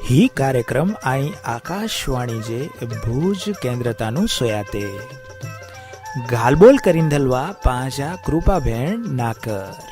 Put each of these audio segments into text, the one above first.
ही कार्यक्रम आई आकाशवाणी जे भूज केंद्रतानु सोयाते गालबोल करिंदलवा पांजा कृपा भेण नाकर।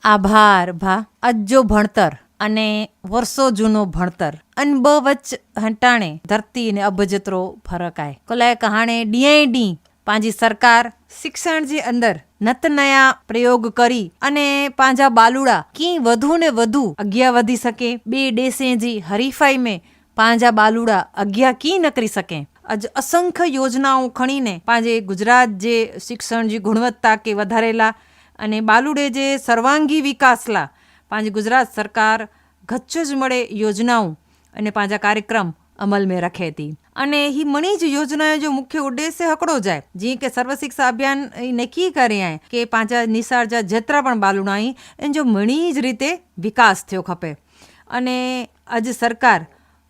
આભાર ભા અજો ભણતર અને વર્ષો જૂનો ભણતર અન બ વચ હટાણે ધરતી ને અબજત્રો ફરક આય કોલાય કહાણે ડી પાંજી સરકાર શિક્ષણ જે અંદર નત નયા પ્રયોગ કરી અને પાંજા બાલુડા કી વધુ ને વધુ અગ્યા વધી શકે બે દેશે જી હરીફાઈ में પાંજા બાલુડા અગ્યા કી ન કરી શકે અજ અસંખ્ય યોજનાઓ ખણીને પાંજે ગુજરાત જે શિક્ષણ जी ગુણવત્તા કે વધારેલા અને બાલુડે જે સર્વાંગી વિકાસલા પાંચ ગુજરાત સરકાર ગચ્ચ જ મળે યોજનાઓ અને પાંજા કાર્યક્રમ અમલ में रखे थी અને ही मणी ज योजना जो मुख्य उद्देश्य हकड़ो जाए जी के सर्व शिक्षा अभियान नक्की करे आए के पांचा निसार जा जेतरा पण बालुड़ा इन जो मणी ज रीते विकास थयो खपे અને आज सरकार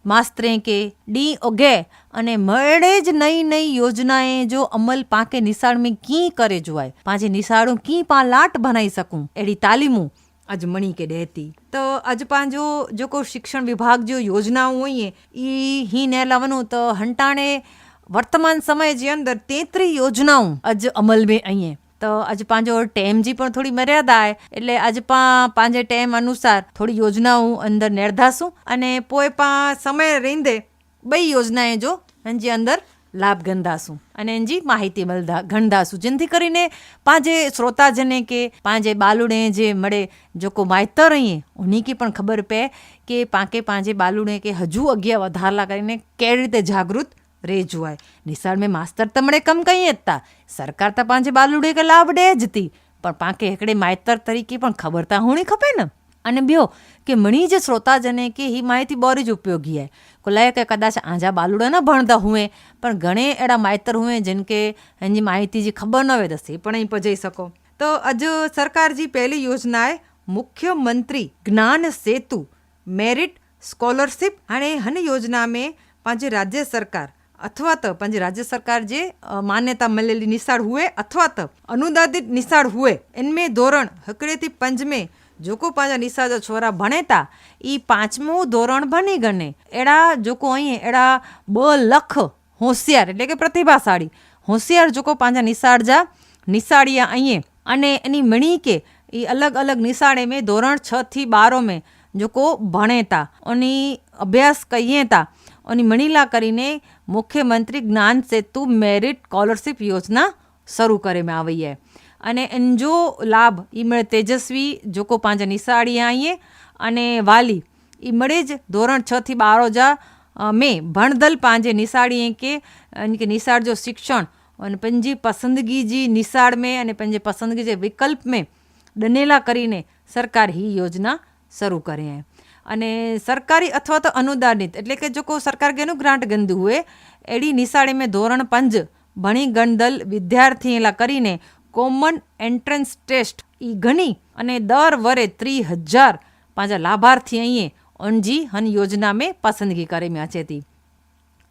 मास्तरे के डी ओगे અને મળે જ નई નई योजनाएं जो अमल पाके निसाड़ में की करे जुआए पांचे निसाड़ों की पा लाट बनाई सकूं एड़ी तालीमू अज मणी के देती तो अज पांजो जो को शिक्षण विभाग जो योजनाओं हुई ही ने लावनु तो हंटाणे वर्तमान समय जे अंदर 33 योजनाओं अज अमल में आई तो अज पांजो टेम जी पण थोड़ी मर्यादा है એટલે अज पांजे टेम अनुसार थोड़ी योजनाओं अंदर निर्धासू अने पोए पा समय रेंदे बई योजनाएं जो एनजी अंदर लाभ गंदासू अने एनजी माहिती मलदा गंदासू जिनथी करीने पांजे श्रोताजने के पांजे बालुड़े जे मळे जो को मायतर रही उन्हीं की पण खबर पे के पाके पांजे बालुड़े के हजू अग्या वधारला करीने केड़ी रीते जागृत रे जुआय निसाड़ में मास्तर तमणे कम कही था सरकार तो पांचे बालुड़े के लाभ दे ज थी पण पाके एकड़े मायतर तरीके पण खबर ता होनी खपे न अने ब्यो के मणी जे श्रोताजने के ही माहिती बोरी ज उपयोगी है कोलाय के कदाच आजा बालुड़ा न भणता हुए पण घणे एड़ा मायतर हुए जिनके एनी माहिती जी खबर न होवे तो से पण अहीं पजई सको तो अज सरकार जी पहली योजना है मुख्यमंत्री ज्ञान सेतु मेरिट स्कॉलरशिप अने हन योजना में पांचे राज्य सरकार अथवा तो पंज राज्य सरकार जे मान्यता मिलेली निशाड़ हुए अथवा तो अनुदानित निशाड़ हुए इनमें धोरण हकड़े थी 5 में जो को पांजा निशाड़ जो छोरा भणेता ई 5मो धोरण बनी गणे एड़ा जो को अहीं एड़ा 2 लाख होशियार एटले के प्रतिभाशाળી होशियार जो को पांजा निशाड़ जा निशाड़िया अहीं अने एनी मणी के ई अलग अलग निशाड़े में धोरण 6 થી 12 में जो को भणेता ओनी अभ्यास कहीए ता ओनी मणिला करीने मुख्यमंत्री ज्ञान सेतु मेरिट स्कॉलरशिप योजना शुरू करे में आई है अने इन जो लाभ ई मळे तेजस्वी जो को पांजा निशाड़ी आईए अने वाली ई मळे ज धोरण 6 થી 12 जा में भणदल पांजे निशाड़ी के निशाड़ जो शिक्षण अने पंजी पसंदगी जी निशाड़ में अने पंजे पसंदगी जे विकल्प में डनेला करीने सरकार ही योजना शुरू करे है अने सरकारी अथवा तो अनुदानित एटले के जो को सरकार के ग्रांट गंदू हुए एडी निशाड़े में धोरण 5 भणी गणदल विद्यार्थी एला करीने कॉमन एंट्रन्स टेस्ट ई घणी अने दर वरे 30,000 पांजा लाभार्थी अहीं ओनजी हन योजना में पसंदगी करे में अचे थी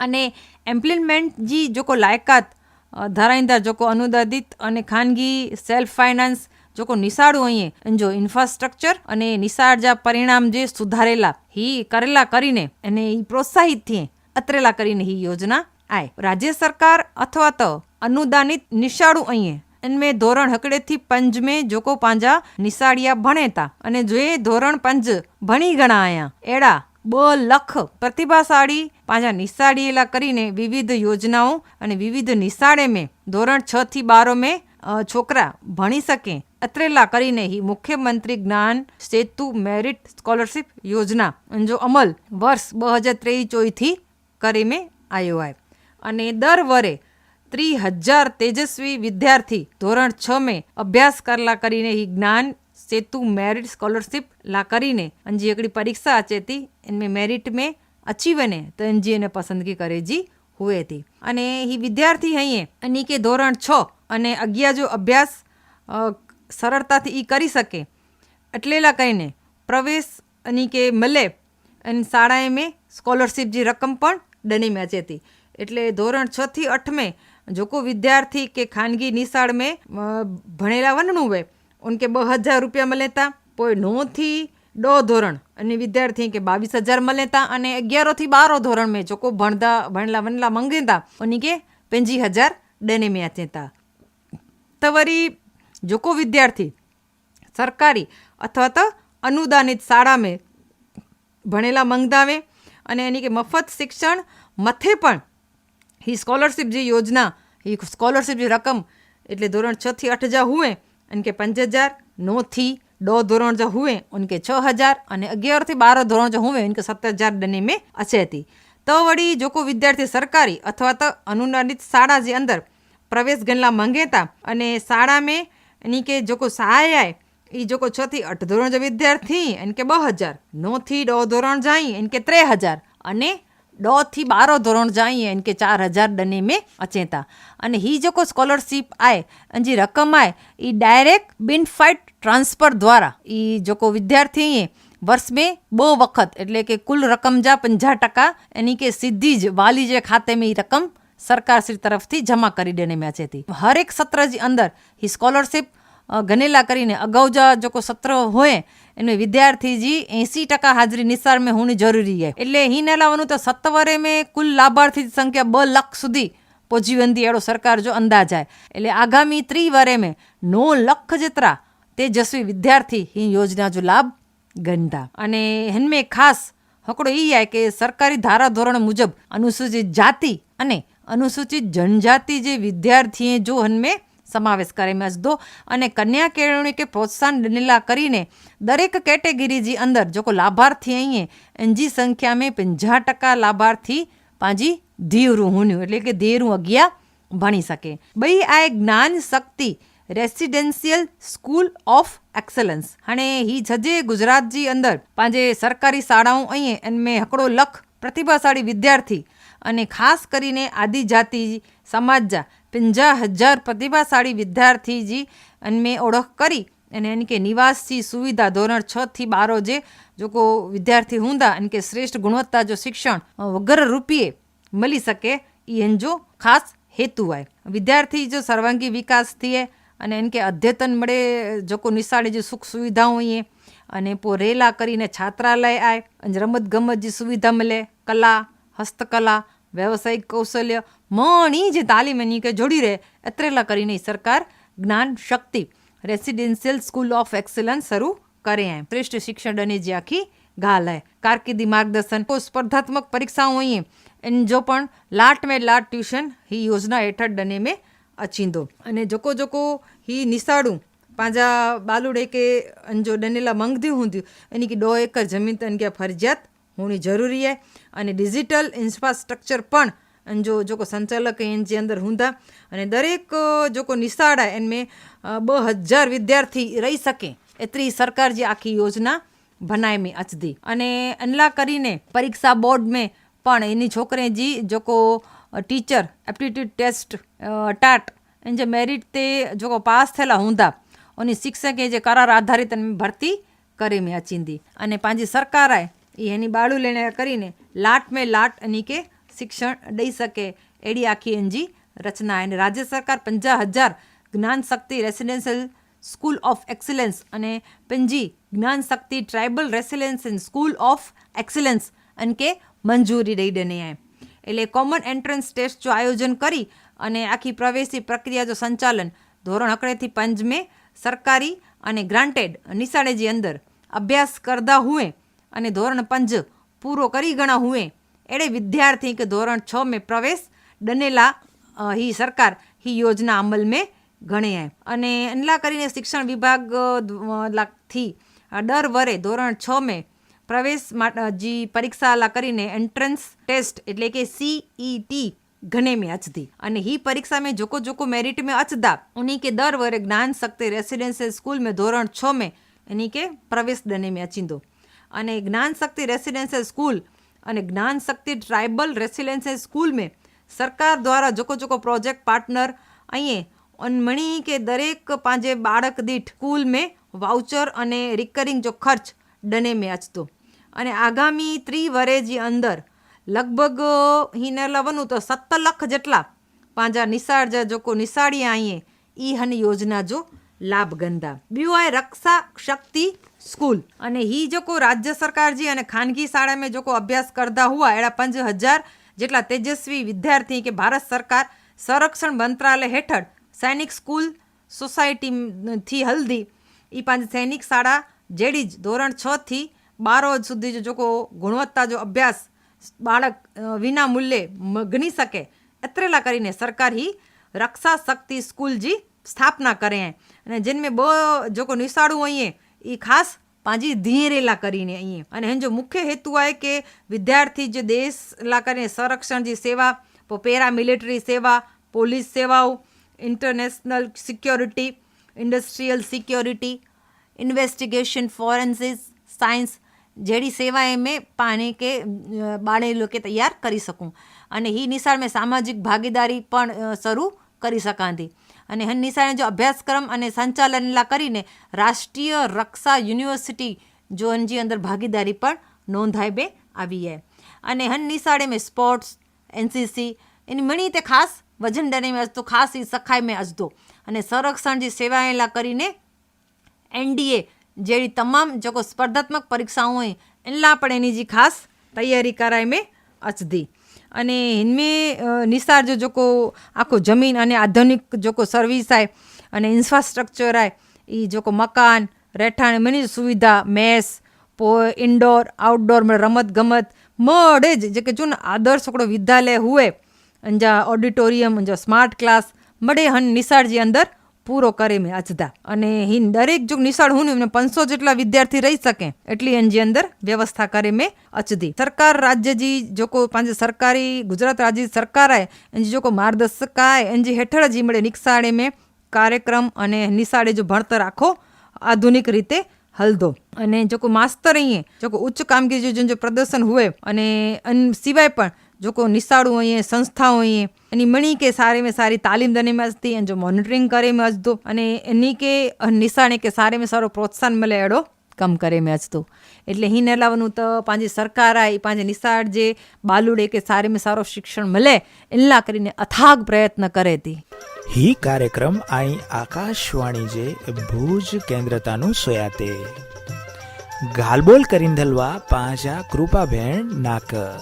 अने एम्प्लॉयमेंट जी जो को लायकात धराईंदड़ जो को अनुदानित अने खानगी सेल्फ फाइनांस जो को निशाड़ो अहीं जो इंफ्रास्ट्रक्चर अने निशाड़ जा परिणाम जे सुधारेला ही करेला करीने अने ई प्रोत्साहित थिए अतरेला करीने ही योजना आए राज्य सरकार अथवा तो अनुदानित निशाड़ू अहीं इनमें धोरण हकड़े थी 5 में जो को पांजा निशाड़िया भणेता अने जो धोरण 5 भणी गणा आया एड़ा 2 लाख प्रतिभाशाળી पांजा निशाड़ीला करीने विविध योजनाओं अने विविध निशाड़े में धोरण 6 થી 12 में छोकरा भणी सके अतरेला करीने ही मुख्यमंत्री ज्ञान सेतु मेरिट स्कॉलरशिप योजना जो अमल वर्ष 2023-24 थी करे में आयो है अने दर वरे 30,000 तेजस्वी विद्यार्थी धोरण 6 में अभ्यास करला करीने ही ज्ञान सेतु मेरिट स्कॉलरशिप ला करीने अंजी एकड़ी परीक्षा अचे थी इनमें मेरिट में अची वने तो अंजी ने पसंदगी करे जी हुए थी अने ही विद्यार्थी हईए अनी के धोरण 6 अने 11 जो अभ्यास सरलताथी ई करी सके एटलेला कहीने प्रवेश अनी के मले અને શાળાએ में स्कॉलरशिप जी रकम पण डने में अचे थी। એટલે ધોરણ 6 થી 8 में जो को विद्यार्थी के खानगी निशाળ में भणेला वनणु हुए उनके 2000 रुपया मिले था। पोइ 9 થી 10 ધોરણ અને વિદ્યાર્થી के 22,000 मिले था। અને 11 થી 12 ધોરણ में जो को भणला वनला मंगे था उन्हीं के 25,000 डने में अचे था। तो वरी जो को विद्यार्थी सरकारी अथवा तो अनुदानित शाळा में भणेला मंगदावे અને એની કે મફત શિક્ષણ મથે પણ ही स्कॉलरशिप जी योजना ही स्कॉलरशिप जी रकम એટલે ધોરણ 6 થી 8 जा हुए उनके 5,000, 9 થી 10 ધોરણ जो हुए उनके 6,000 અને 11 થી 12 ધોરણ जो हुए उनके 17,000 डने में अचे थी। तो वड़ी जो को विद्यार्थी सरकारी अथवा तो अनुदानित शाळा जे अंदर प्रवेश गणला मंगे था અને શાળા में એની કે जो को सहाय आए ई जो को 6 થી 8 ધોરણ जो विद्यार्थी इनके 2,000, 9 થી 10 ધોરણ जाई इनके 3,000 અને 10 થી 12 ધોરણ जाई इनके 4,000 डने में अचे था। અને ही जो को स्कॉलरशिप आए जी रकम आए ई डायरेक्ट बेनिफिट ट्रांसफर द्वारा ई जो को विद्यार्थी वर्ष में 2 वखत એટલે કે કુલ રકમ જા 50% એની કે સીધી જ વાલી જે ખાતે में रकम सरकार श्री तरफ थी जमा करी देने में अचे थी। हर एक सत्र जी अंदर ही स्कॉलरशिप गणेला करीने अगाऊ जा जो को सत्र होए इनमें विद्यार्थी जी 80% हाजरी निसार में होनी जरूरी है। એટલે ही न लावनु तो 7 वरे में कुल लाभार्थी संख्या 2 लाख सुधी पहुंची वेंदी एड़ो सरकार जो अंदाज है। એટલે आगामी 3 वरे में 9 लाख जेतरा तेजस्वी विद्यार्थी ही योजना जो लाभ गणदा। અને इनमें खास हकड़ो ई है कि सरकारी धारा धोरण मुजब अनुसूचित जाति अने अनुसूचित जनजाति जे विद्यार्थी जो हनमें समावेश करे में दो અને कन्या केळवणी के प्रोत्साहन डनेला करीने दरेक कैटेगरी जी अंदर जो को लाभार्थी आई एनजी संख्या में 50% लाभार्थी पांजी धीरू हुन्यू એટલે કે ધીરું અગિયા ભણી શકે। બઈ આ જ્ઞાન શક્તિ રેસિડેન્શિયલ સ્કૂલ ઓફ एक्सलेंस हाणे ही छजे गुजरात जी अंदर पांजे सरकारी शाळाओं आई इनमें हकड़ो लख प्रतिभाशाળી विद्यार्थी અને ખાસ કરીને આદિજાતિ સમાજ જા 50,000 प्रतिभाशाળી विद्यार्थी जी इनमें ओळख करी અને इनके निवास की सुविधा धोरण 6 થી 12 जे जो को विद्यार्थी हुंदा इनके श्रेष्ठ गुणवत्ता जो शिक्षण वगर रुपये मिली सके इन जो खास हेतु है। विद्यार्थी जो सर्वांगी विकास थिए અને इनके अद्यतन મળે जो को निशाळी जी सुख सुविधाओं ये અને પો રેલા કરીને છાત્રાલય આય રમત ગમત जी सुविधा मिले कला हस्तकला व्यावसायिक कौशल्य मणी जे तालीम एनी के जोड़ी रहे एतरेला करीने सरकार ज्ञान शक्ति रेसिडेंशियल स्कूल ऑफ एक्सलेंस शुरू करे हैं। श्रेष्ठ शिक्षण डने जी आखी गाल है। कारकिर्दी मार्गदर्शन को स्पर्धात्मक परीक्षाओं हुई इन जो पण लाट में लाट ट्यूशन ही योजना हेठळ डने में अचींदो। अने जोको ही निशाड़ू पांजा बालुड़े के जो डनेला मंगदी हुंदी यानी कि 2 एकड़ जमीन तो इनके फरजियात होनी जरूरी है। અને ડિજિટલ ઇન્ફ્રાસ્ટ્રક્ચર પણ जो को संचालक इन जे अंदर हुंदा અને દરેક जो को નિશાળા इनमें 2,000 विद्यार्थी रही सके एतरी सरकार जी आखी योजना बनाए में अचदी। અને अनला करीने परीक्षा बोर्ड में पण एनी छोकरे जी जो को टीचर एप्टीट्यूड टेस्ट टाट इन जे मेरिट ते जो को पास थेला हुंदा उनी शिक्षक जे करार आधारित भर्ती करे में अचींदी। અને पांजी सरकार आए एनी बाळू लेने करीने लाट में लाट एनी के शिक्षण दई सके एडी आखी एनजी रचना है। राज्य सरकार 50,000 ज्ञान शक्ति रेसिडेंशियल स्कूल ऑफ एक्सलेंस अने पंजी ज्ञान शक्ति tribal residential school of excellence इनके मंजूरी दई देने है। એટલે कॉमन एंट्रंस टेस्ट जो आयोजन करी अने आखी प्रवेशी प्रक्रिया जो संचालन धोरण 1 થી 5 में सरकारी अने ग्रांटेड निशाळे जी अंदर अभ्यास करदा हुए અને ધોરણ 5 પૂરો કરી ગણા हुए एड़े विद्यार्थी के धोरण 6 में प्रवेश डनेला ही सरकार ही योजना अमल में गणे है। અને એનલા કરીને શિક્ષણ વિભાગ થી દર વરે ધોરણ 6 में प्रवेश जी परीक्षा ला કરીને एंट्रंस टेस्ट એટલે કે CET घने में अचदी। અને ही परीक्षा में जोको जोको मेरिट में अचदा उन्हीं के दर वरे ज्ञान शक्ति रेसिडेंशियल स्कूल में धोरण 6 में इन्हीं के प्रवेश डने में अचींदो। અને જ્ઞાન શક્તિ રેસિડેન્શિયલ સ્કૂલ અને જ્ઞાન શક્તિ ટ્રાઇબલ રેસિડેન્શિયલ સ્કૂલ में સરકાર દ્વારા જોકો પ્રોજેક્ટ પાર્ટનર અહીં અનમણી કે દરેક પાંજે બાળક દીઠ સ્કૂલ में વાઉચર અને રિકરિંગ જો ખર્ચ ડને में અચતો। અને આગામી 3 વરેજી અંદર લગભગ હિનેલા વનું તો 7 લાખ જેટલા પાંજા નિશાળ जा जोको निशाड़ी आइए ई हन योजना जो लाभ गंदा बियो है रक्षा शक्ति स्कूल अने ही जोको राज्य सरकार जी अने खानगी शाळा में जोको अभ्यास करता हुआ एड़ा 5000 जेटला तेजस्वी विद्यार्थी के भारत सरकार संरक्षण मंत्रालय हेठळ सैनिक स्कूल सोसायटी थी हल्दी ई पांच सैनिक शाळा जेडी धोरण 6 थी 12 सुधी जोको गुणवत्ता जो अभ्यास बाळक विना मूल्ये गणी सके एतरेला करीने सरकार ही रक्षा शक्ति स्कूल जी स्थापना करे हैं अने जिनमें बो जोको निशाड़ू आइए ई खास पांजी धीरेला करीने आइए अने हिन जो मुख्य हेतु है कि विद्यार्थी जो देश ला करे संरक्षण जी सेवा पेरा मिलिटरी सेवा पुलिस सेवाओं international security industrial security investigation forensics science जेड़ी सेवाएं में पाने के बाळे लोके तैयार करी सकूँ अने ही निशाळ में सामाजिक भागीदारी पण शरू करी सकांती अने हन निशाळे जो अभ्यासक्रम अने संचालन ला करीने राष्ट्रीय रक्षा यूनिवर्सिटी जो जी अंदर भागीदारी पण नोंधाई बे आवी है अने हन निशाळे में स्पोर्ट्स एनसीसी इन मणी ते खास वजनदारी में अजतो खास ही सखाई में अजतो अने संरक्षण जी सेवाएं ला करीने एनडीए जेड़ी तमाम जो स्पर्धात्मक परीक्षाओं हैं इनला पण एनी जी खास तैयारी कराई में अचदी अने इनमें निसार जो जोको आखो जमीन अने आधुनिक जोको सर्विस है अने इंफ्रास्ट्रक्चर है ई जोको मकान રહેઠાણ मनी सुविधा मेस पो इंडोर आउटडोर में रमत गमत मळे जे के जो आदर्श हिकिड़ो विद्यालय हुए अंजा ऑडिटोरियम अंजा स्मार्ट क्लास मळे हन निसार जी अंदर पूरो करे में अचदा अने हिन दरेक जो निशाळ हुन ने 500 जेटला विद्यार्थी रही सके एटली एन जी अंदर व्यवस्था करे में अचदी सरकार राज्य जी जोको पांजे सरकारी गुजरात राज्य सरकार है एन जी जोको मार्गदर्शक है एन जी हेठळ जी मळे निशाळे में कार्यक्रम अने निशाळे जो भणतर आखो आधुनिक रीते हलदो अने जोको मास्तर अहीं जोको उच्च कामगीरी जो प्रदर्शन हुए अने अन सिवाय पण जोको निशाड़ू अहीं संस्थाओं अहीं एनी मणी के सारे में सारी तालीम देने में अजती जो मॉनिटरिंग करे में अजदो अने एनी के निशाणे के सारे में सारो प्रोत्साहन मिले एड़ो कम करे में अजतो एटले ही नेलावनु तो पांजी सरकार आई पांजे निशाड़ जे बालुड़े के सारे में सारो शिक्षण मिले इनला करीने अथाग प्रयत्न करे थी ही कार्यक्रम आई आकाशवाणी जे भूज केन्द्रतानु सोयाते गालबोल करींदलवा पांजा कृपा भेण नाकर।